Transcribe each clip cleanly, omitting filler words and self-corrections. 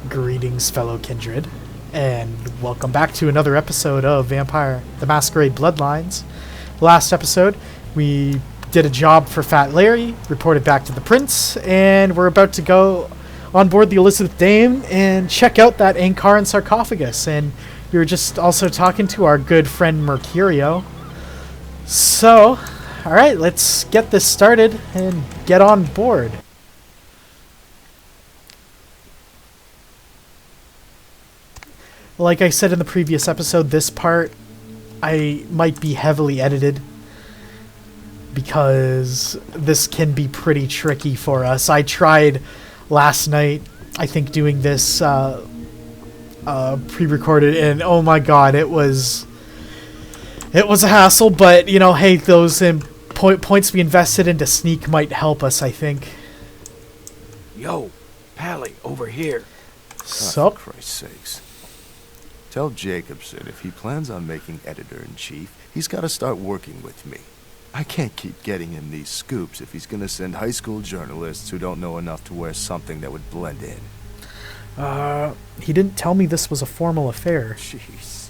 Greetings, fellow kindred, and welcome back to another episode of Vampire the Masquerade Bloodlines. Last episode, we did a job for Fat Larry, reported back to the Prince, and we're about to go on board the Elizabeth Dane and check out that Ankaran Sarcophagus. And we were just also talking to our good friend Mercurio. So, alright, let's get this started and get on board. Like I said in the previous episode, this part I might be heavily edited because this can be pretty tricky for us. I tried last night, I think, doing this pre-recorded, and oh my god, it was a hassle, but you know, hey, those points we invested into sneak might help us, I think. Yo, Pally, over here. So, For Christ's sakes. Tell Jacobson if he plans on making editor-in-chief, he's got to start working with me. I can't keep getting him these scoops if he's going to send high school journalists who don't know enough to wear something that would blend in. he didn't tell me this was a formal affair. Jeez.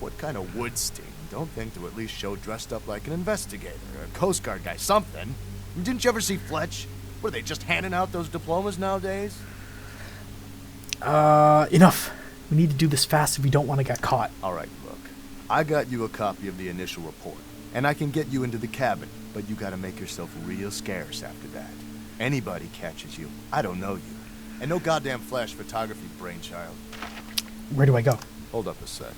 What kind of wood sting? Don't think to at least show dressed up like an investigator or a Coast Guard guy, something. Didn't you ever see Fletch? Were they just handing out those diplomas nowadays? Enough. We need to do this fast if we don't want to get caught. Alright, look. I got you a copy of the initial report, and I can get you into the cabin, but you gotta make yourself real scarce after that. Anybody catches you, I don't know you. And no goddamn flash photography, brainchild. Where do I go? Hold up a sec.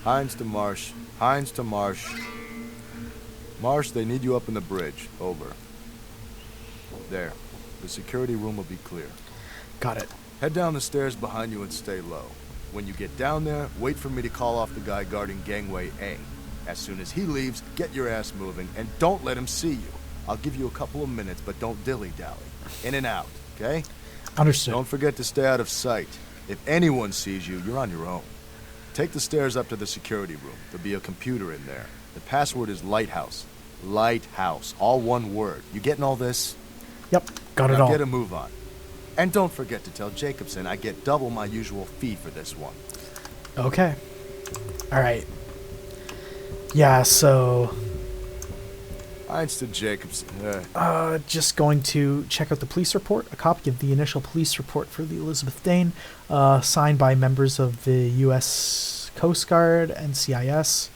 Hines to Marsh. Hines to Marsh. Marsh, they need you up in the bridge. Over. There. The security room will be clear. Got it. Head down the stairs behind you and stay low. When you get down there, wait for me to call off the guy guarding gangway A. As soon as he leaves, get your ass moving, and don't let him see you. I'll give you a couple of minutes, but don't dilly-dally. In and out, okay? Understood. Don't forget to stay out of sight. If anyone sees you, you're on your own. Take the stairs up to the security room. There'll be a computer in there. The password is Lighthouse. Lighthouse. All one word. You getting all this? Yep, got it Now all. get a move on. And don't forget to tell Jacobson I get double my usual fee for this one. Okay. Alright. Yeah, so... Hines to Jacobson. just going to check out the police report. A copy of the initial police report for the Elizabeth Dane, signed by members of the U.S. Coast Guard, NCIS,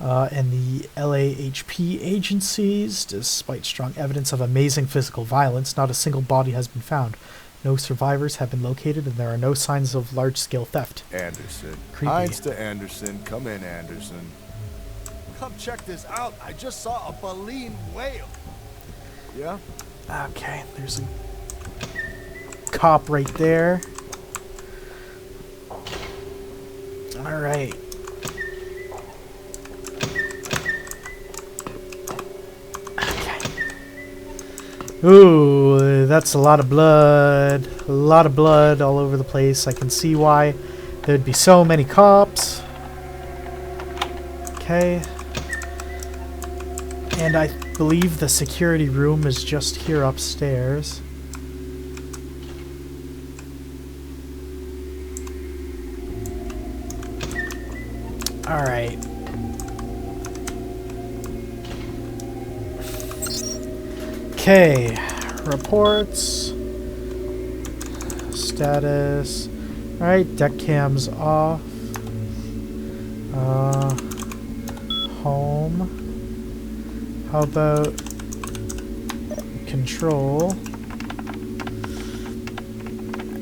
and the LAHP agencies. Despite strong evidence of amazing physical violence, not a single body has been found. No survivors have been located, and there are no signs of large-scale theft. Anderson. Creepy. Hines to Anderson. Come in, Anderson. Come check this out. I just saw a baleen whale. Yeah? Okay, there's a cop right there. Alright. Ooh, that's a lot of blood. A lot of blood all over the place. I can see why there'd be so many cops. Okay. And I believe the security room is just here upstairs. Alright. Okay, reports, status. Alright, deck cams off. Home. How about control?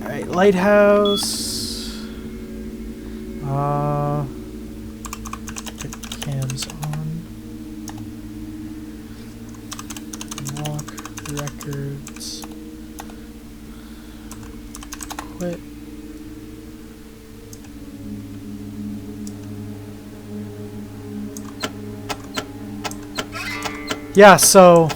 Alright, lighthouse. Deck cams on. Lock records. Quit. Yeah, so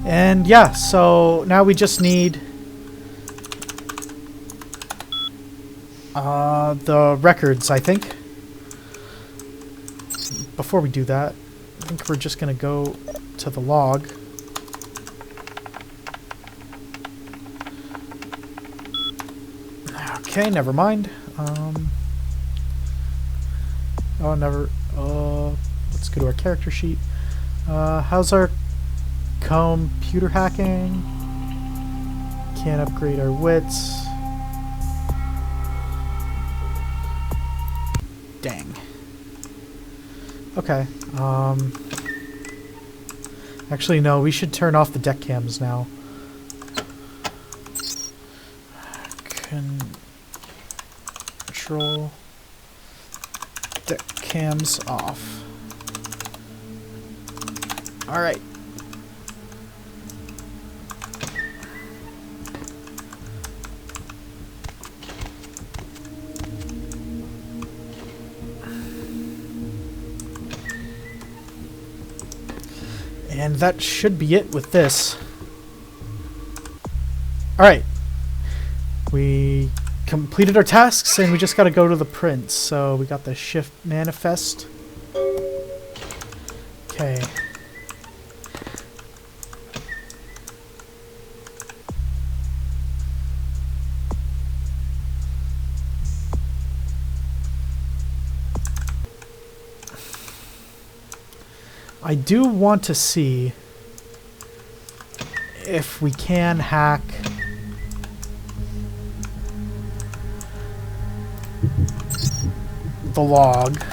and yeah, so now we just need the records, I think. before we do that, I think we're just going to go to the log. Okay, never mind. Let's go to our character sheet. How's our computer hacking? Can't upgrade our wits. Dang. Okay. Actually, no, we should turn off the deck cams now. Control deck cams off. All right. And that should be it with this. Alright. We completed our tasks and we just gotta go to the prince. So we got the shift manifest. Okay. I do want to see if we can hack the log.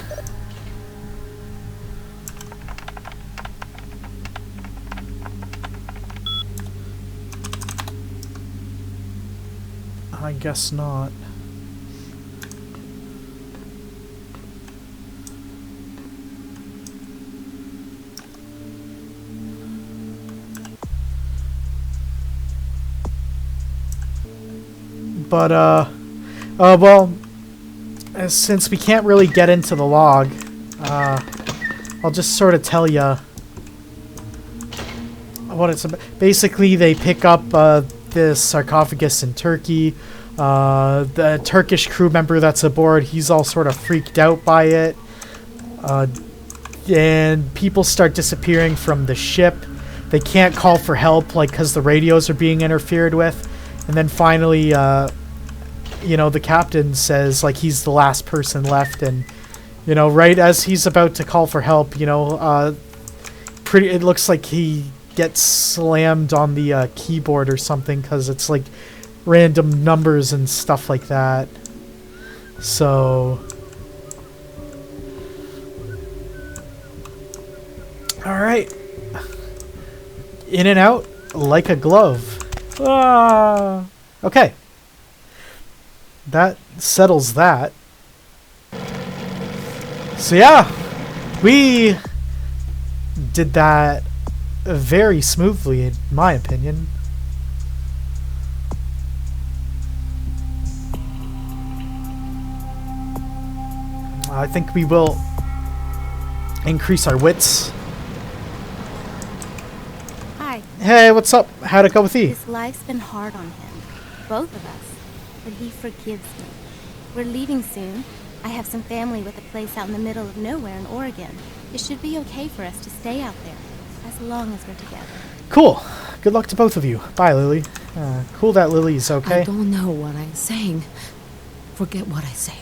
I guess not. But, well, since we can't really get into the log, I'll just sort of tell you what it's about. Basically, they pick up this sarcophagus in Turkey. The Turkish crew member that's aboard, he's all sort of freaked out by it. And people start disappearing from the ship. They can't call for help, like, because the radios are being interfered with. And then finally, you know, the captain says, like, he's the last person left, and, you know, right as he's about to call for help, you know, it looks like he gets slammed on the keyboard or something, because it's, like, random numbers and stuff like that. So, alright. In and out like a glove. Ah. Okay. That settles that. So yeah, we did that very smoothly, in my opinion. I think we will increase our wits. Hi. Hey, what's up? How'd it go with E? His life's been hard on him. Both of us. But he forgives me. We're leaving soon. I have some family with a place out in the middle of nowhere in Oregon. It should be okay for us to stay out there, as long as we're together. Cool. Good luck to both of you. Bye, Lily. Cool that Lily's okay. I don't know what I'm saying. Forget what I say.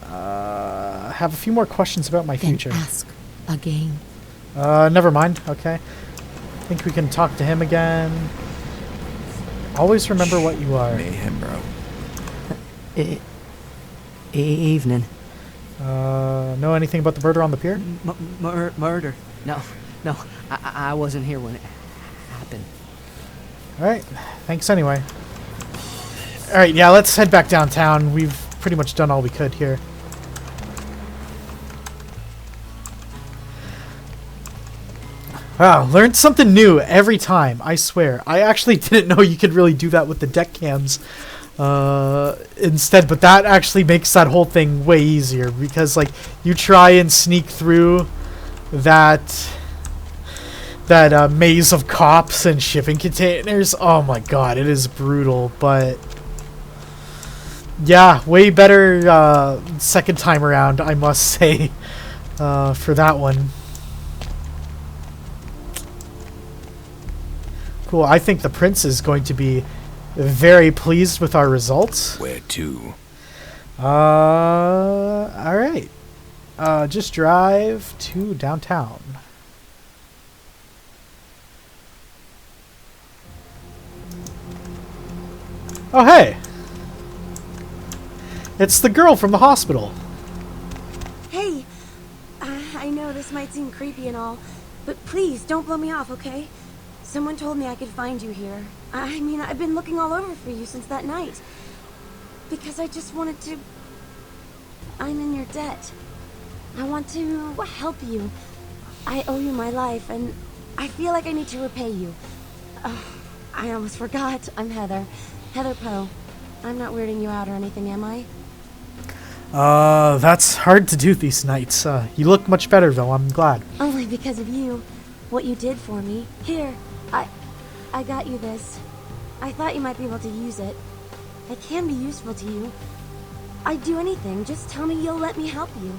I have a few more questions about my Then future. ask again. Never mind. Okay. I think we can talk to him again. Always remember what you are. Mayhem, bro. Evening. Know anything about the murder on the pier? Murder. No. I wasn't here when it happened. Alright. Thanks anyway. Alright, yeah, let's head back downtown. We've pretty much done all we could here. Wow, learned something new every time, I swear. I actually didn't know you could really do that with the deck cams instead, but that actually makes that whole thing way easier, because, like, you try and sneak through that maze of cops and shipping containers. Oh my god, it is brutal, but yeah, way better second time around, I must say. for that one. Cool. I think the prince is going to be very pleased with our results. Where to? Alright. Just drive to downtown. Oh, hey! It's the girl from the hospital. Hey, I know this might seem creepy and all, but please don't blow me off, okay? Someone told me I could find you here. I mean, I've been looking all over for you since that night. Because I just wanted to... I'm in your debt. I want to help you. I owe you my life, and I feel like I need to repay you. I almost forgot. I'm Heather. Heather Poe. I'm not weirding you out or anything, am I? That's hard to do these nights. You look much better, though. I'm glad. Only because of you. What you did for me. Here, I got you this. I thought you might be able to use it. It can be useful to you. I'd do anything. Just tell me you'll let me help you.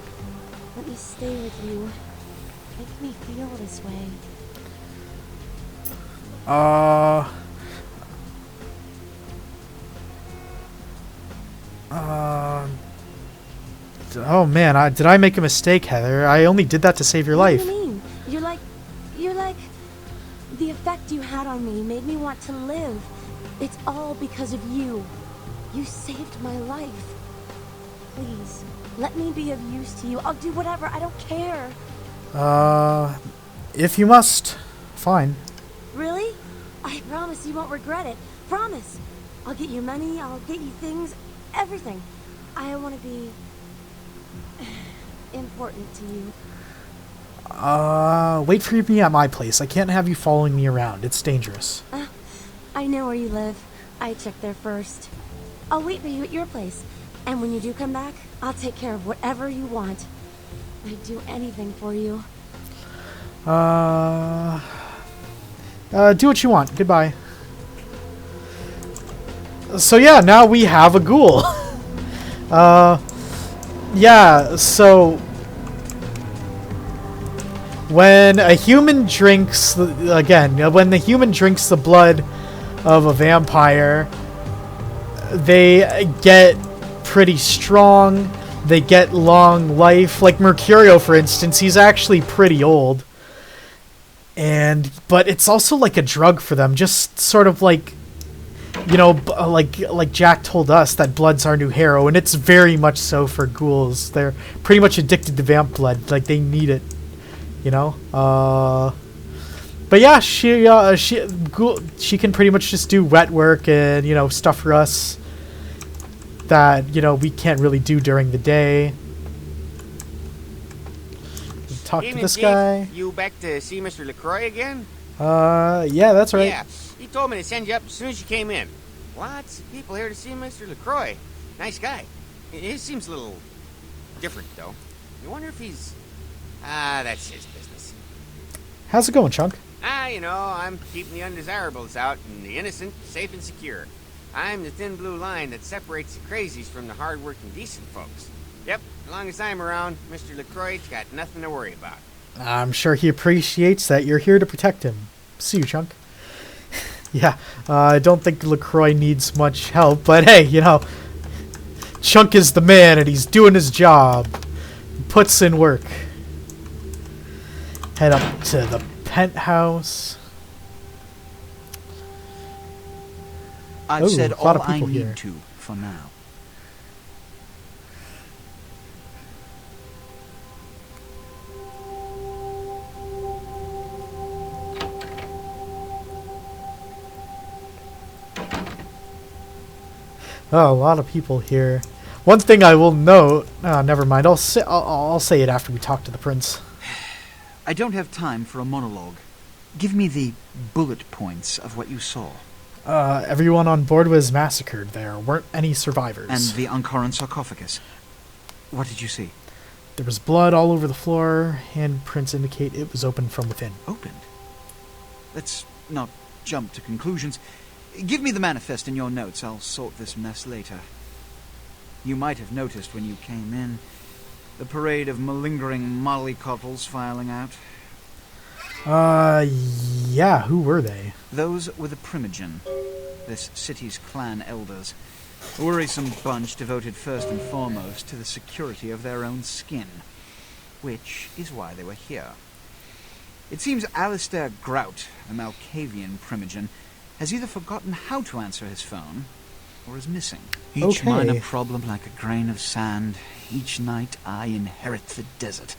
Let me stay with you. Make me feel this way. Oh man, did I make a mistake, Heather? I only did that to save your life. What do you mean? You're like... The effect you had on me made me want to live. It's all because of you. You saved my life. Please, let me be of use to you. I'll do whatever. I don't care. If you must, fine. Really? I promise you won't regret it. Promise. I'll get you money. I'll get you things. Everything. I want to be... important to you. Wait for me at my place. I can't have you following me around. It's dangerous. I know where you live. I checked there first. I'll wait for you at your place. And when you do come back, I'll take care of whatever you want. I'd do anything for you. Do what you want. Goodbye. So yeah, now we have a ghoul. Yeah, so... When a human drinks... Again, when the human drinks the blood of a vampire, they get pretty strong. They get long life. Like Mercurio, for instance, he's actually pretty old. But it's also like a drug for them. Just sort of like... You know, like Jack told us, that blood's our new hero, and it's very much so for ghouls. They're pretty much addicted to vamp blood. Like, they need it, you know? But yeah, she can pretty much just do wet work and, you know, stuff for us that, you know, we can't really do during the day. Talk to this guy. You back to see Mr. LaCroix again? Yeah, that's right. Yeah, he told me to send you up as soon as you came in. Lots of people here to see Mr. LaCroix. Nice guy. He seems a little different, though. You wonder if he's... that's his business. How's it going, Chunk? You know, I'm keeping the undesirables out and the innocent safe and secure. I'm the thin blue line that separates the crazies from the hard-working, decent folks. Yep, as long as I'm around, Mr. LaCroix's got nothing to worry about. I'm sure he appreciates that you're here to protect him. See you, Chunk. Yeah, I don't think LaCroix needs much help, but hey, you know, Chunk is the man and he's doing his job. He puts in work. Head up to the penthouse. I've said a lot all of I people need here. to for now. Oh, a lot of people here. One thing I will note... never mind. I'll say it after we talk to the prince. I don't have time for a monologue. Give me the bullet points of what you saw. Everyone on board was massacred. There weren't any survivors. And the Ankaran Sarcophagus. What did you see? There was blood all over the floor. Handprints indicate it was opened from within. Opened? Let's not jump to conclusions. Give me the manifest in your notes. I'll sort this mess later. You might have noticed when you came in, The parade of malingering mollycoddles filing out. Yeah, who were they? Those were the Primogen, this city's clan elders. A worrisome bunch devoted first and foremost to the security of their own skin. Which is why they were here. It seems Alistair Grout, a Malkavian Primogen, has either forgotten how to answer his phone, or is missing. Each minor problem like a grain of sand. Each night I inherit the desert.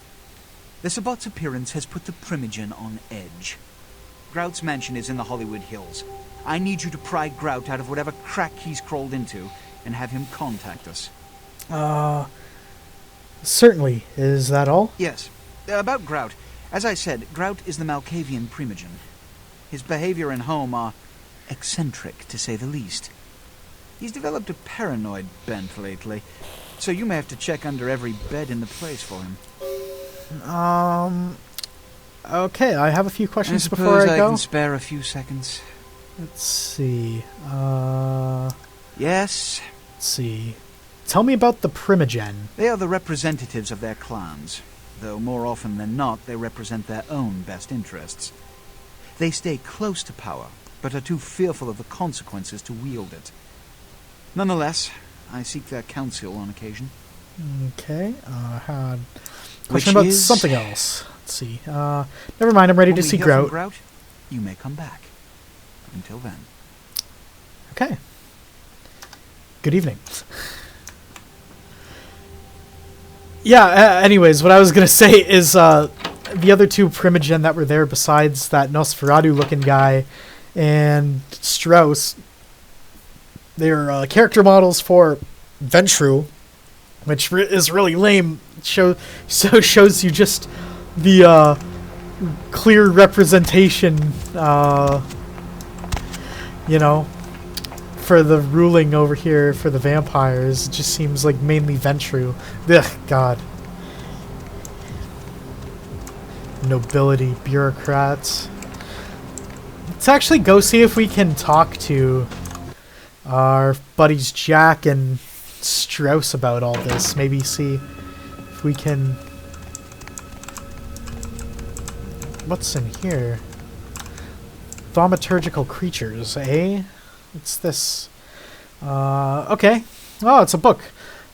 The Sabbat's appearance has put the Primogen on edge. Grout's mansion is in the Hollywood Hills. I need you to pry Grout out of whatever crack he's crawled into, and have him contact us. Certainly. Is that all? Yes. About Grout. As I said, Grout is the Malkavian Primogen. His behavior and home are eccentric, to say the least. He's developed a paranoid bent lately, so you may have to check under every bed in the place for him. Okay, I have a few questions I before I go. I can spare a few seconds. Let's see. Yes? Let's see. Tell me about the Primogen. They are the representatives of their clans, though more often than not they represent their own best interests. They stay close to power, but are too fearful of the consequences to wield it. Nonetheless, I seek their counsel on occasion. Okay, had a question about something else. Let's see. Never mind, I'm ready to see Grout. Grout. You may come back. Until then. Okay. Good evening. Yeah, anyways, what I was going to say is the other two Primogen that were there besides that Nosferatu-looking guy and Strauss, they're character models for Ventru, which is really lame. Shows you just the clear representation, for the ruling over here for the vampires. It just seems like mainly Ventru. Ugh, God. Nobility, bureaucrats. Let's actually go see if we can talk to our buddies Jack and Strauss about all this. Maybe see if we can... What's in here? Thaumaturgical creatures, eh? What's this? Okay. Oh, it's a book.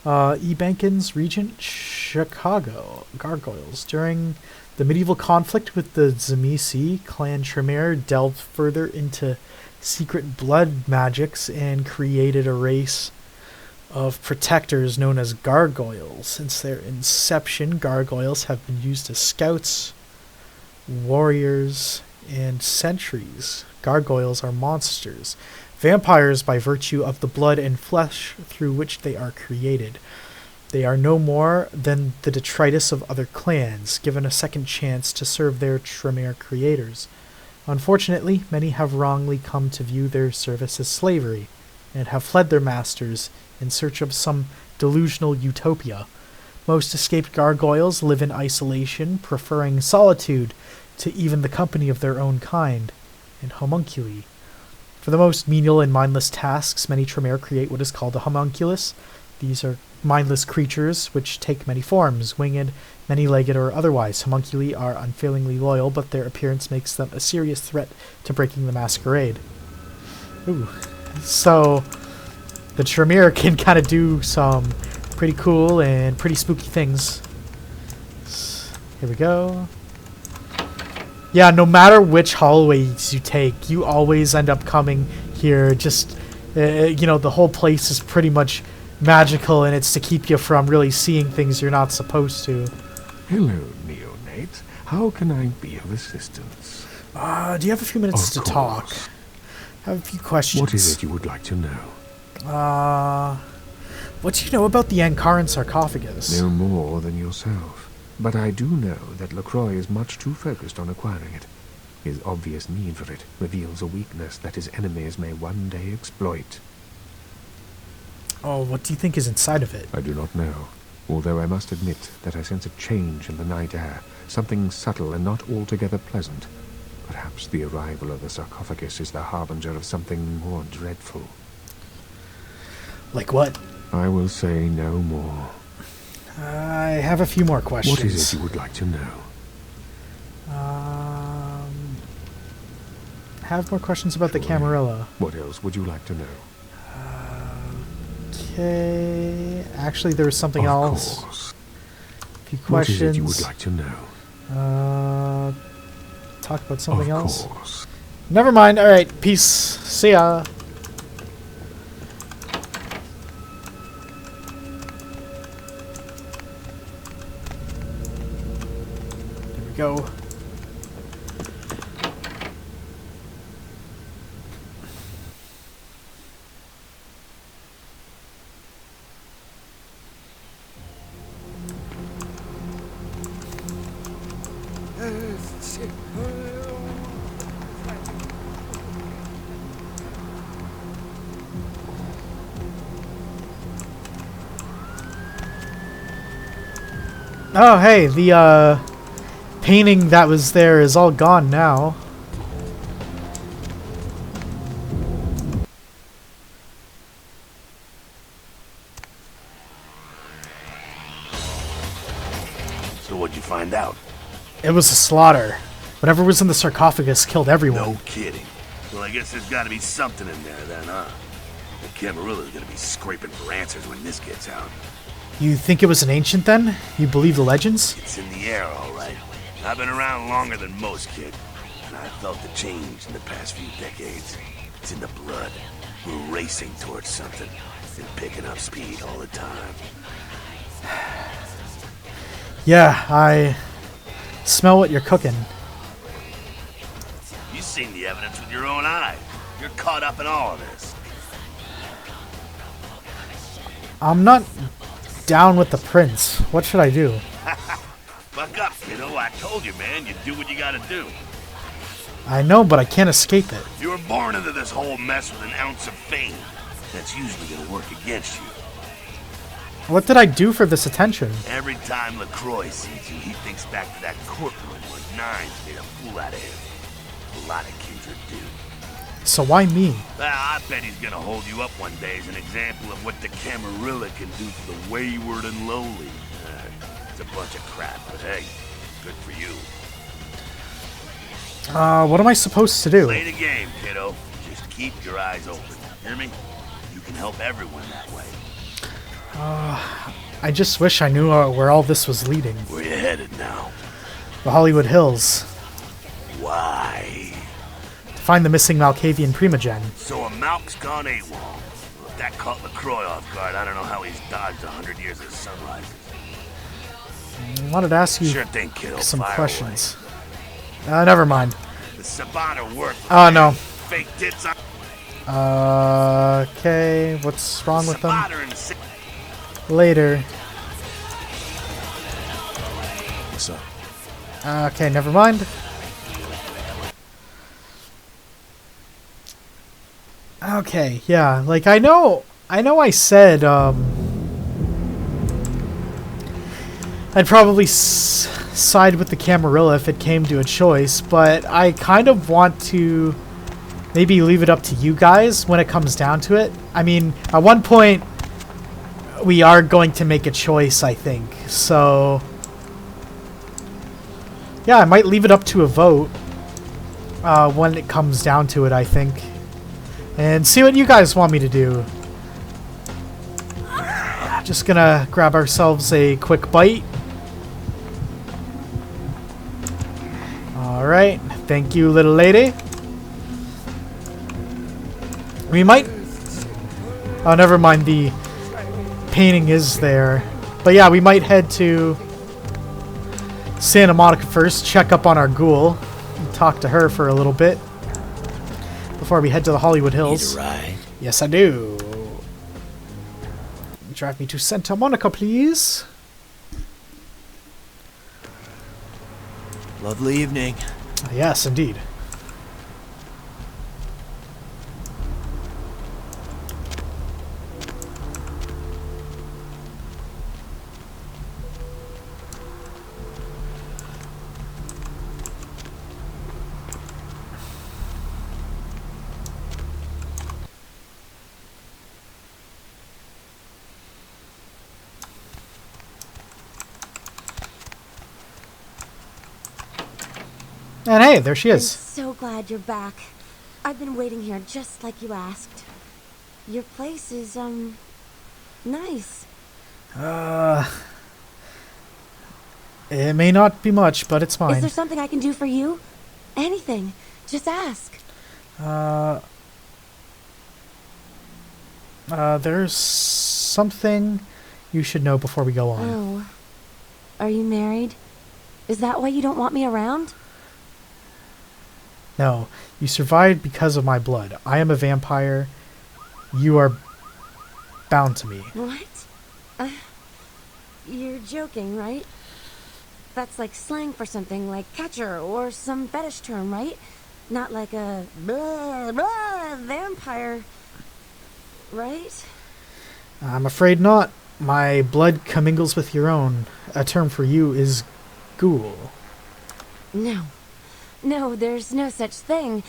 E. Bankins, Regent, Chicago. Gargoyles. During the medieval conflict with the Tzimisce, Clan Tremere delved further into secret blood magics and created a race of protectors known as gargoyles. Since their inception, gargoyles have been used as scouts, warriors, and sentries. Gargoyles are monsters, vampires by virtue of the blood and flesh through which they are created. They are no more than the detritus of other clans, given a second chance to serve their Tremere creators. Unfortunately, many have wrongly come to view their service as slavery, and have fled their masters in search of some delusional utopia. Most escaped gargoyles live in isolation, preferring solitude to even the company of their own kind, and homunculi. For the most menial and mindless tasks, many Tremere create what is called a homunculus. These are mindless creatures which take many forms, winged, many-legged, or otherwise. Homunculi are unfailingly loyal, but their appearance makes them a serious threat to breaking the Masquerade. Ooh. So, the Tremere can kind of do some pretty cool and pretty spooky things. Here we go. Yeah, no matter which hallways you take, you always end up coming here. Just, the whole place is pretty much magical, and it's to keep you from really seeing things you're not supposed to. Hello, neonate. How can I be of assistance? Do you have a few minutes to talk? I have a few questions. What is it you would like to know? What do you know about the Ankaran Sarcophagus? No more than yourself. But I do know that LaCroix is much too focused on acquiring it. His obvious need for it reveals a weakness that his enemies may one day exploit. Oh, what do you think is inside of it? I do not know, although I must admit that I sense a change in the night air, something subtle and not altogether pleasant. Perhaps the arrival of the sarcophagus is the harbinger of something more dreadful. Like what? I will say no more. I have a few more questions. What is it you would like to know? Have more questions about the Camarilla. What else would you like to know? Okay. Actually, there was something Of else. course. A few What questions. is it you would like to know? Talk about something of else. Course. Never mind. All right. Peace. See ya. There we go. Oh, hey, the painting that was there is all gone now. So what'd you find out? It was a slaughter. Whatever was in the sarcophagus killed everyone. No kidding. Well, I guess there's gotta be something in there then, huh? The Camarilla's gonna be scraping for answers when this gets out. You think it was an ancient then? You believe the legends? It's in the air, all right. I've been around longer than most, kid. And I've felt the change in the past few decades. It's in the blood. We're racing towards something. And picking up speed all the time. Yeah, I smell what you're cooking. You've seen the evidence with your own eyes. You're caught up in all of this. I'm not down with the prince. What should I do? Buck up, kiddo. I told you, man. You do what you gotta do. I know, but I can't escape it. You were born into this whole mess with an ounce of fame. That's usually gonna work against you. What did I do for this attention? Every time LaCroix sees you, he thinks back to that courtroom where Nines made a fool out of him. A lot of Kindred do. So why me? Well, I bet he's gonna hold you up one day as an example of what the Camarilla can do for the wayward and lowly. It's a bunch of crap, but hey, good for you. What am I supposed to do? Play the game, kiddo. Just keep your eyes open. Hear me? You can help everyone that way. I just wish I knew where all this was leading. Where you headed now? The Hollywood Hills. Why? To find the missing Malkavian Primogen. So a Malk's gone AWOL. Well, if that caught LaCroix off guard, I don't know how he's dodged 100 years of sunrise. I wanted to ask you Sure thing, kiddo. some Fire questions. Never mind. away. The Sabata work. Oh, no. Fake tits on. Okay, what's wrong with them? Sabata and Later. What's up? Okay, never mind. Okay, yeah, like I know I said, I'd probably side with the Camarilla if it came to a choice, but I kind of want to maybe leave it up to you guys when it comes down to it. I mean, at one point, we are going to make a choice, I think, so yeah, I might leave it up to a vote when it comes down to it, I think. And see what you guys want me to do. Just gonna grab ourselves a quick bite. Alright, thank you, little lady. We might... Oh, never mind, the painting is there. But yeah, we might head to Santa Monica first, check up on our ghoul, and talk to her for a little bit before we head to the Hollywood Hills. Need a ride? Yes, I do. Drive me to Santa Monica, please. Lovely evening. Yes, indeed. And hey, there she I'm is. so glad you're back. I've been waiting here just like you asked. Your place is, nice. It may not be much, but it's fine. Is there something I can do for you? Anything. Just ask. There's something you should know before we go on. Oh. Are you married? Is that why you don't want me around? No, you survived because of my blood. I am a vampire. You are bound to me. What? You're joking, right? That's like slang for something like catcher or some fetish term, right? Not like a vampire, right? I'm afraid not. My blood commingles with your own. A term for you is ghoul. No. No, there's no such thing.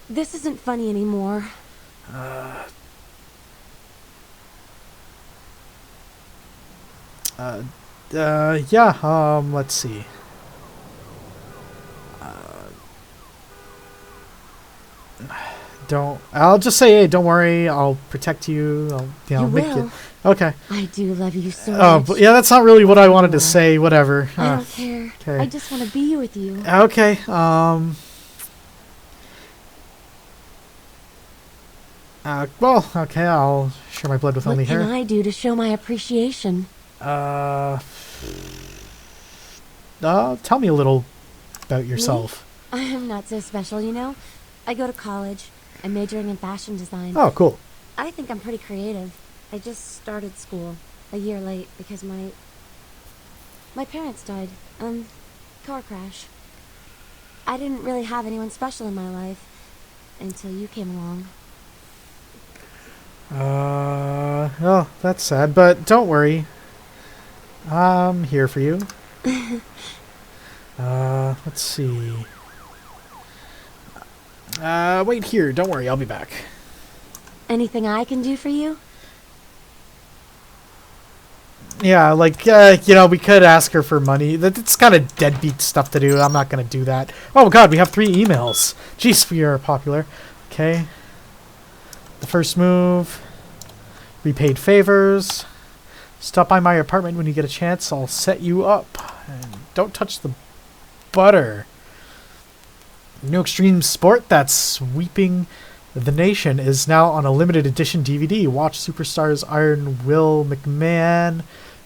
This isn't funny anymore. Yeah, let's see. I'll just say, hey, don't worry, I'll protect you. I'll You make will. you. Okay. I do love you so Oh, much. but yeah, that's not really what I wanted to say. Whatever. I don't care. Okay. I just want to be with you. Okay. Well, okay, I'll share my blood with only What can her. I do to show my appreciation? Tell me a little about yourself. I'm not so special, you know? I go to college. I'm majoring in fashion design. Oh, cool. I think I'm pretty creative. I just started school a year late because my parents died. Car crash. I didn't really have anyone special in my life until you came along. Oh, that's sad, but don't worry. I'm here for you. Let's see. Wait here. Don't worry, I'll be back. Anything I can do for you? Yeah, like, we could ask her for money. That's kind of deadbeat stuff to do. I'm not going to do that. Oh, God, we have 3 emails. Jeez, we are popular. Okay. The first move. Repaid favors. Stop by my apartment when you get a chance. I'll set you up. And don't touch the butter. New extreme sport that's sweeping the nation is now on a limited edition DVD. Watch superstars Iron Will McMahon,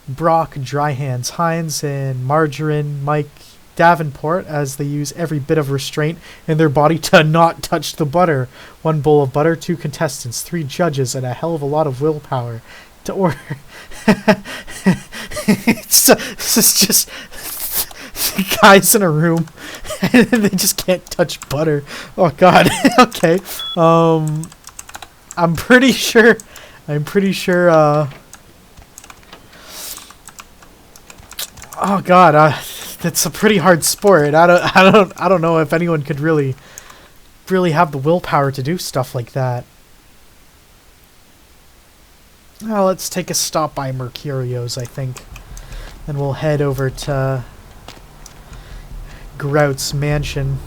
Brock Dryhands Hines, and Margarine Mike Davenport as they use every bit of restraint in their body to not touch the butter. 1 bowl of butter, 2 contestants, 3 judges, and a hell of a lot of willpower to order. It's just guys in a room and they just can't touch butter. Oh God. Okay. I'm pretty sure oh God, that's a pretty hard sport. I don't know if anyone could really have the willpower to do stuff like that. Well, let's take a stop by Mercurio's, I think. And we'll head over to Grout's mansion.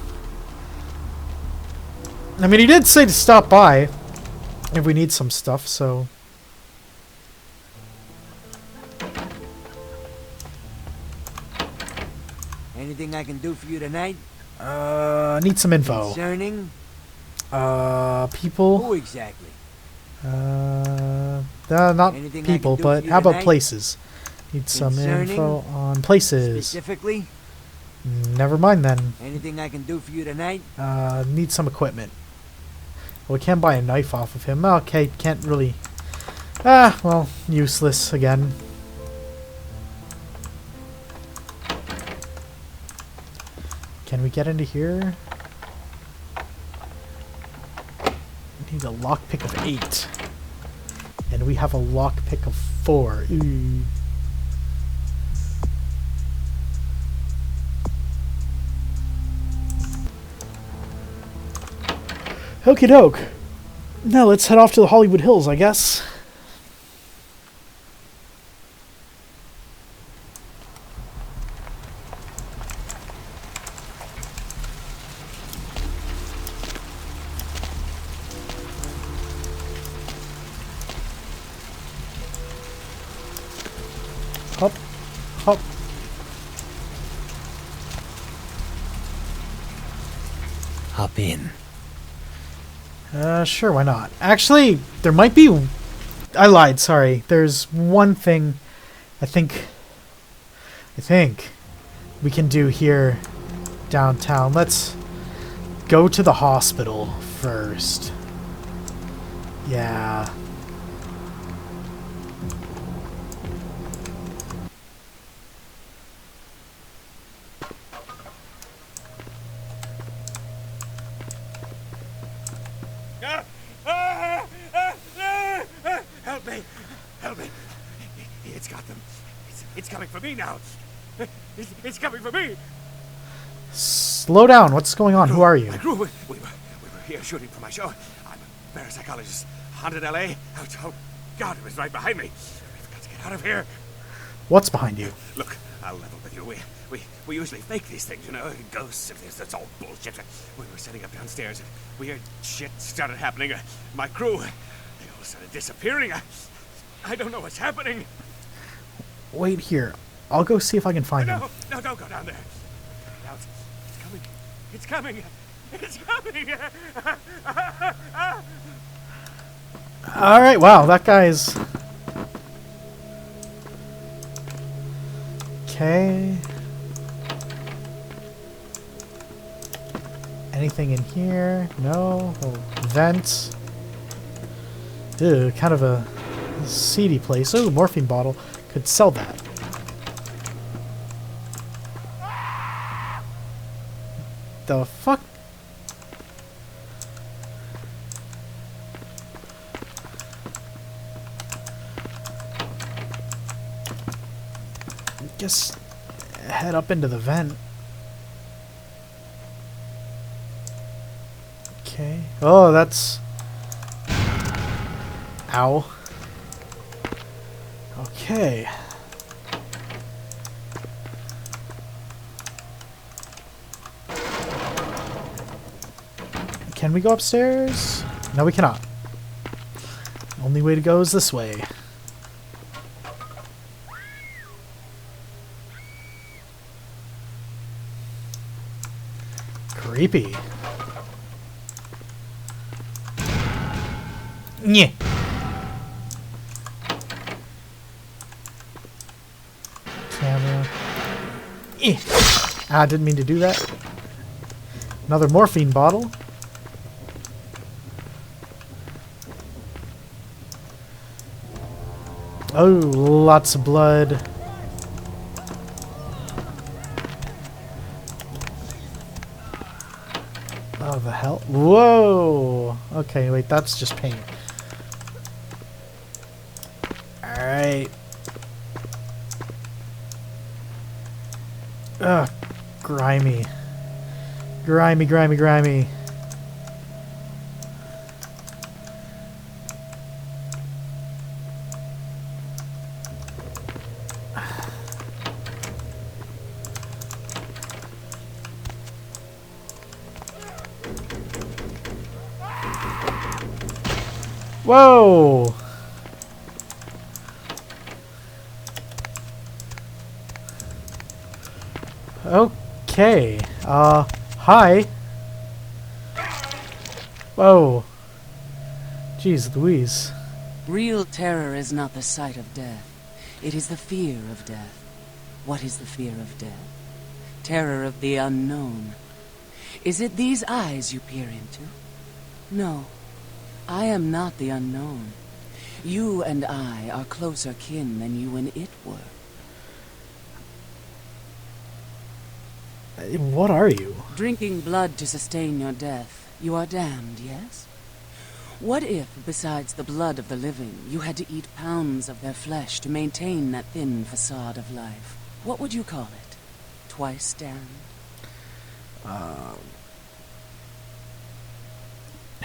I mean, he did say to stop by if we need some stuff, so... Anything I can do for you tonight? Need some info. Concerning? People? Who exactly? Not Anything people, but how about places? Need some info on places. Specifically? Never mind then. Anything I can do for you tonight? Need some equipment. Well, we can buy a knife off of him. Okay, can't really... well, useless again. Can we get into here? We need a lockpick of 8. And we have a lockpick of 4. Ooh. Okie doke. Now let's head off to the Hollywood Hills, I guess. Oh. Hop in. Sure, why not? Actually, there might be... I lied, sorry. There's one thing I think we can do here downtown. Let's go to the hospital first. Yeah. Help me! Help me! It's got them. It's coming for me now. It's coming for me. Slow down. What's going on? Who are you? My crew, we were here shooting for my show. I'm a parapsychologist. Haunted L.A. Oh, God, it was right behind me. We've got to get out of here. What's behind you? Look, I'll level with you. We usually fake these things, you know, ghosts. That's all bullshit. We were setting up downstairs, and weird shit started happening. My crew, they all started disappearing. I don't know what's happening. Wait here. I'll go see if I can find him. No, don't go down there. Get out. It's coming. It's coming. Alright, wow, that guy's... Okay. Anything in here? No. Oh, vent. Ew, kind of a seedy place. Oh, morphine bottle. Could sell that. The fuck? Guess head up into the vent. Okay. Oh, that's... Ow. Okay. Can we go upstairs? No, we cannot. Only way to go is this way. Creepy. Nyeh. Camera. Eh. Ah, didn't mean to do that. Another morphine bottle. Oh, lots of blood. Oh, the hell? Whoa! Okay, wait, that's just paint. Alright. Ugh, grimy. Grimy, grimy, grimy. Whoa! Okay. Hi. Whoa. Jeez Louise. Real terror is not the sight of death. It is the fear of death. What is the fear of death? Terror of the unknown. Is it these eyes you peer into? No. I am not the unknown. You and I are closer kin than you and it were. What are you? Drinking blood to sustain your death. You are damned, yes? What if, besides the blood of the living, you had to eat pounds of their flesh to maintain that thin facade of life? What would you call it? Twice damned?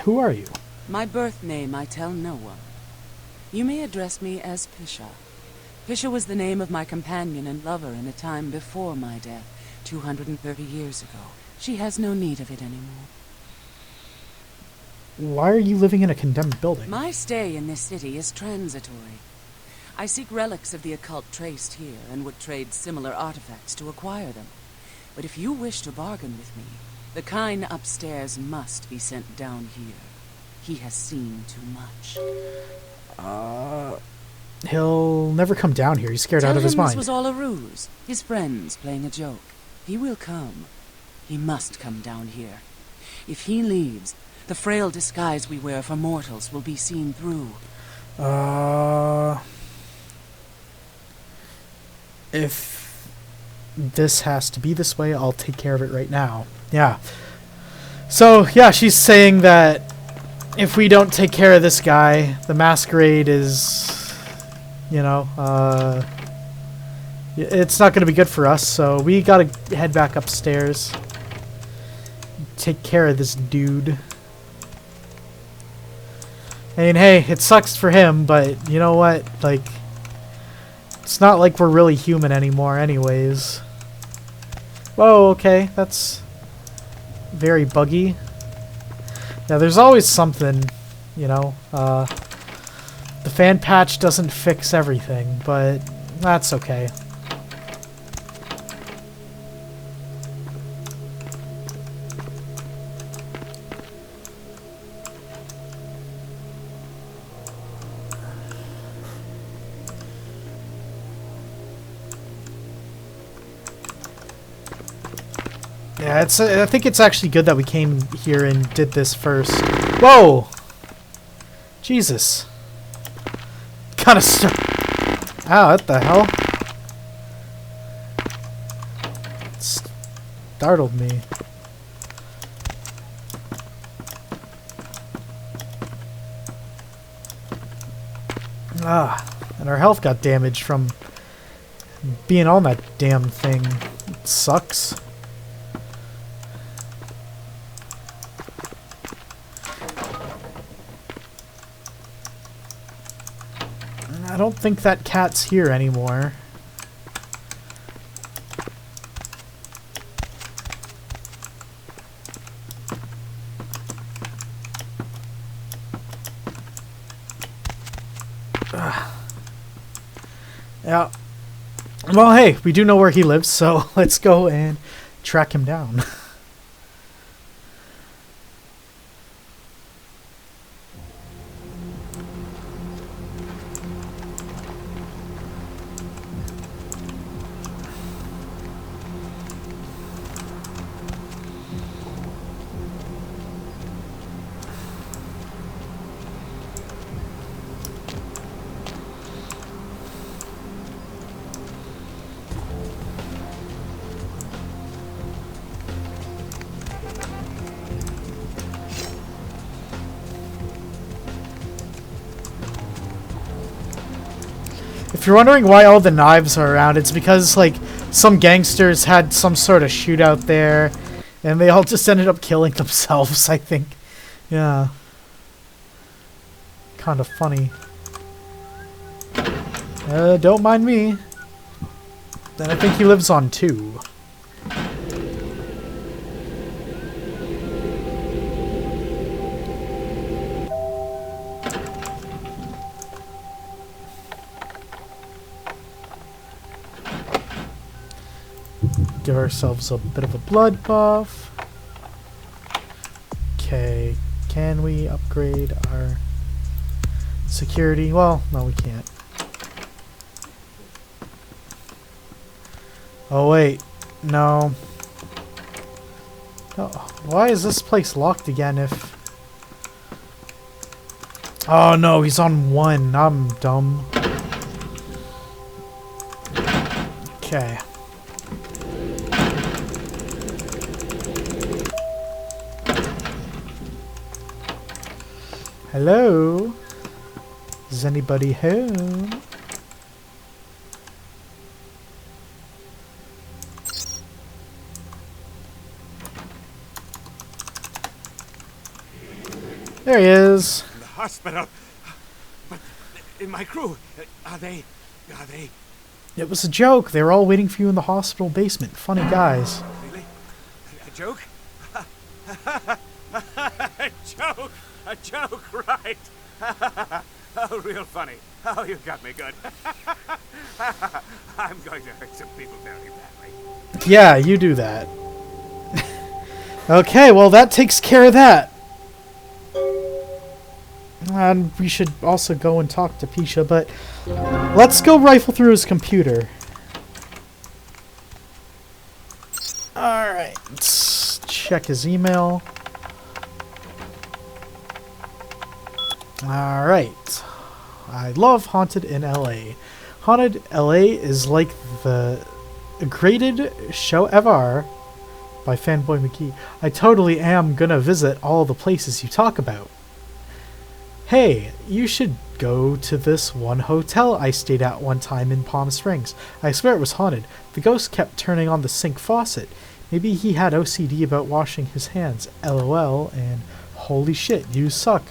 Who are you? My birth name I tell no one. You may address me as Pisha. Pisha was the name of my companion and lover in a time before my death, 230 years ago. She has no need of it anymore. Why are you living in a condemned building? My stay in this city is transitory. I seek relics of the occult traced here and would trade similar artifacts to acquire them. But if you wish to bargain with me, the kind upstairs must be sent down here. He has seen too much. He'll never come down here. He's scared out of his mind. This was all a ruse. His friends playing a joke. He will come. He must come down here. If he leaves, the frail disguise we wear for mortals will be seen through. If this has to be this way, I'll take care of it right now. Yeah. So, yeah, she's saying that if we don't take care of this guy, the Masquerade is, you know, it's not going to be good for us, so we got to head back upstairs. Take care of this dude. I mean, hey, it sucks for him, but you know what? Like, it's not like we're really human anymore anyways. Whoa, okay, that's very buggy. Yeah, there's always something, you know. The fan patch doesn't fix everything, but that's okay. Yeah, I think it's actually good that we came here and did this first. Whoa! Jesus. Kind of Ow, what the hell? It startled me. And our health got damaged from being on that damn thing. It sucks. I don't think that cat's here anymore. Yeah. Well, hey, we do know where he lives, so let's go and track him down. If you're wondering why all the knives are around, it's because, like, some gangsters had some sort of shootout there, and they all just ended up killing themselves, I think. Yeah. Kind of funny. Don't mind me. Then I think he lives on 2. Give ourselves a bit of a blood buff. Okay, can we upgrade our security? Well, no, we can't. Oh wait, no. Oh, why is this place locked again if... Oh no, he's on 1. I'm dumb. Okay. Hello? Is anybody home? There he is. In the hospital. But in my crew, are they... It was a joke. They were all waiting for you in the hospital basement. Funny guys. Really? A joke? A joke! A joke, right? Oh, real funny. Oh, you got me good. I'm going to hurt some people very badly. Yeah, you do that. Okay, well that takes care of that. And we should also go and talk to Pisha, but let's go rifle through his computer. Alright, let's check his email. Alright. I love Haunted in LA. Haunted LA is like the graded show ever by Fanboy McGee. I totally am gonna visit all the places you talk about. Hey, you should go to this one hotel I stayed at one time in Palm Springs. I swear it was haunted. The ghost kept turning on the sink faucet. Maybe he had OCD about washing his hands. LOL and holy shit, you suck.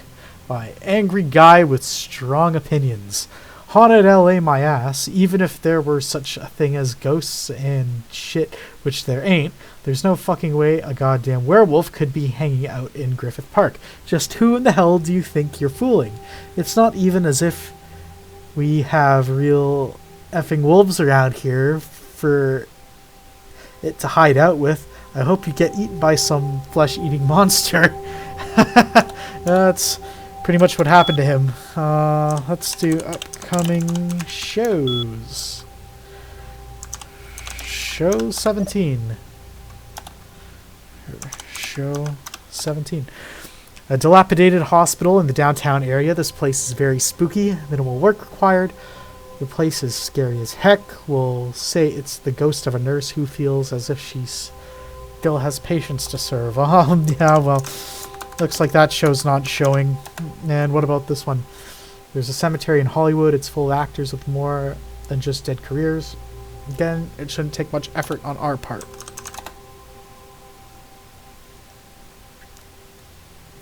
By angry guy with strong opinions. Haunted LA my ass, even if there were such a thing as ghosts and shit, which there ain't, there's no fucking way a goddamn werewolf could be hanging out in Griffith Park. Just who in the hell do you think you're fooling? It's not even as if we have real effing wolves around here for it to hide out with. I hope you get eaten by some flesh-eating monster. That's pretty much what happened to him. Let's do upcoming shows. Show 17. Show 17. A dilapidated hospital in the downtown area. This place is very spooky. Minimal work required. The place is scary as heck. We'll say it's the ghost of a nurse who feels as if she still has patients to serve. Yeah, well, looks like that show's not showing. And what about this one? There's a cemetery in Hollywood. It's full of actors with more than just dead careers. Again, it shouldn't take much effort on our part.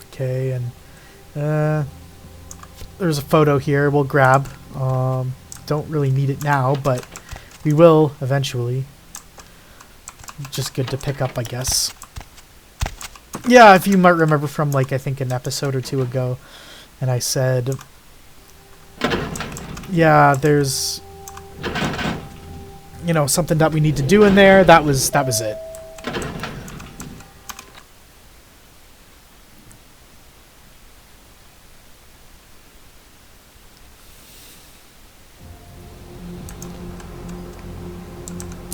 Okay, and there's a photo here we'll grab. Don't really need it now, but we will eventually. Just good to pick up, I guess. Yeah, if you might remember from, like, I think an episode or two ago, and I said, yeah, there's, you know, something that we need to do in there. That was it.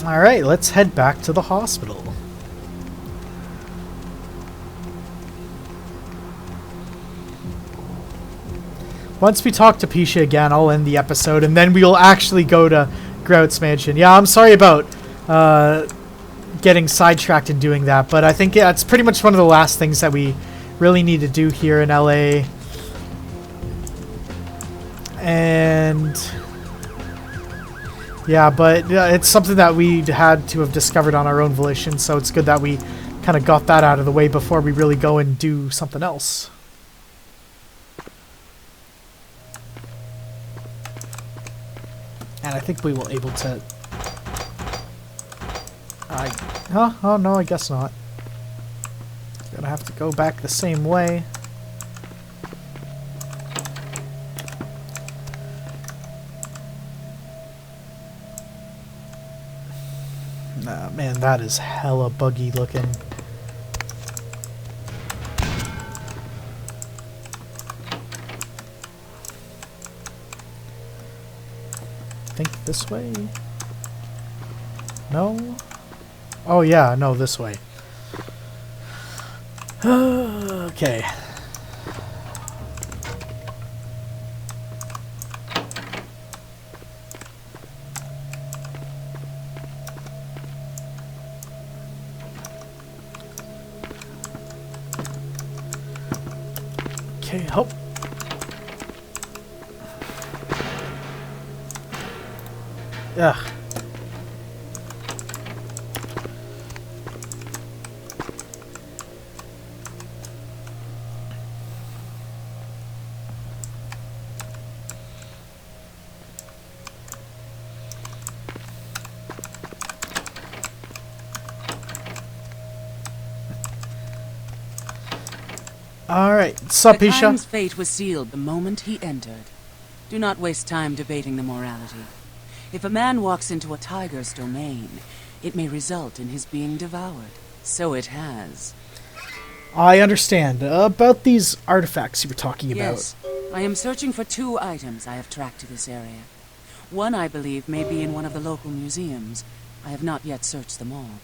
Alright, let's head back to the hospital. Once we talk to Pisha again, I'll end the episode, and then we'll actually go to Grout's Mansion. Yeah, I'm sorry about getting sidetracked and doing that, but I think it's pretty much one of the last things that we really need to do here in LA. And yeah, but it's something that we had to have discovered on our own volition, so it's good that we kind of got that out of the way before we really go and do something else. And I think we will able to... Oh no, I guess not. Gonna have to go back the same way. Nah, man, that is hella buggy looking. Think this way? No? Oh yeah, no, this way. Okay. Okay, help. Ugh. All right, sup, Pisha? The Time's fate was sealed the moment he entered. Do not waste time debating the morality. If a man walks into a tiger's domain, it may result in his being devoured. So it has. I understand. About these artifacts you were talking about. Yes, I am searching for 2 items I have tracked to this area. One, I believe, may be in one of the local museums. I have not yet searched them all.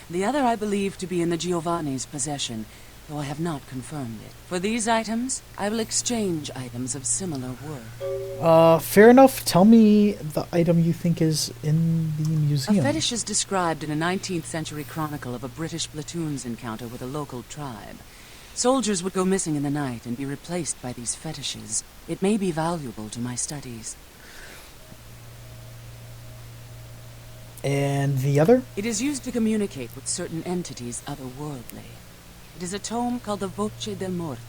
The other I believe to be in the Giovanni's possession, though I have not confirmed it. For these items, I will exchange items of similar worth. Fair enough. Tell me the item you think is in the museum. A fetish is described in a 19th century chronicle of a British platoon's encounter with a local tribe. Soldiers would go missing in the night and be replaced by these fetishes. It may be valuable to my studies. And the other? It is used to communicate with certain entities otherworldly. It is a tome called the Voce del Morte.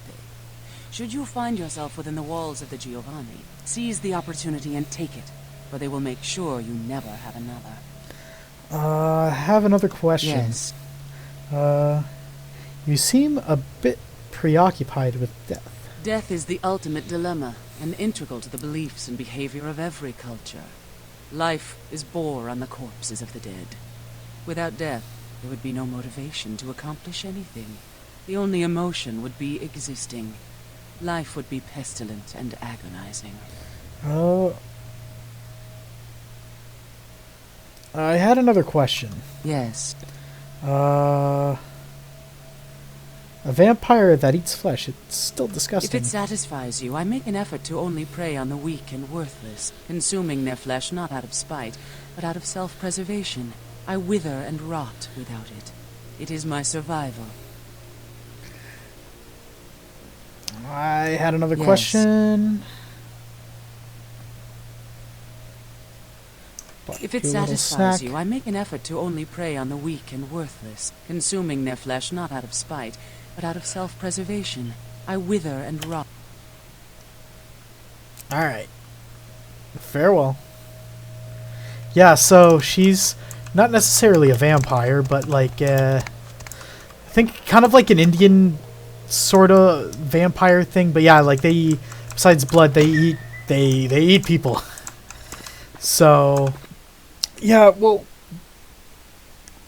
Should you find yourself within the walls of the Giovanni, seize the opportunity and take it, for they will make sure you never have another. I have another question. Yes. You seem a bit preoccupied with death. Death is the ultimate dilemma, and integral to the beliefs and behavior of every culture. Life is bore on the corpses of the dead. Without death, there would be no motivation to accomplish anything. The only emotion would be existing. Life would be pestilent and agonizing. I had another question. Yes. A vampire that eats flesh, it's still disgusting. If it satisfies you, I make an effort to only prey on the weak and worthless, consuming their flesh not out of spite, but out of self-preservation. I wither and rot without it. It is my survival. I had another Yes. question. If it satisfies you, I make an effort to only prey on the weak and worthless, consuming their flesh not out of spite, but out of self-preservation. I wither and rot. Alright. Farewell. Yeah, so she's not necessarily a vampire, but like, I think kind of like an Indian sort of vampire thing. But yeah, like they, besides blood, they eat people. So, yeah, we'll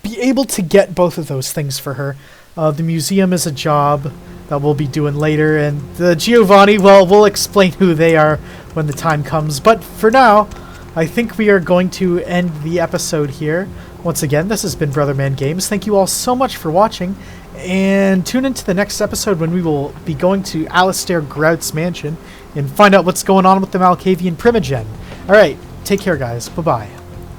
be able to get both of those things for her. The museum is a job that we'll be doing later, and the Giovanni, well, we'll explain who they are when the time comes. But for now, I think we are going to end the episode here. Once again, this has been Brotherman Games. Thank you all so much for watching, and tune into the next episode when we will be going to Alistair Grout's mansion and find out what's going on with the Malkavian Primogen. Alright, take care guys. Bye-bye.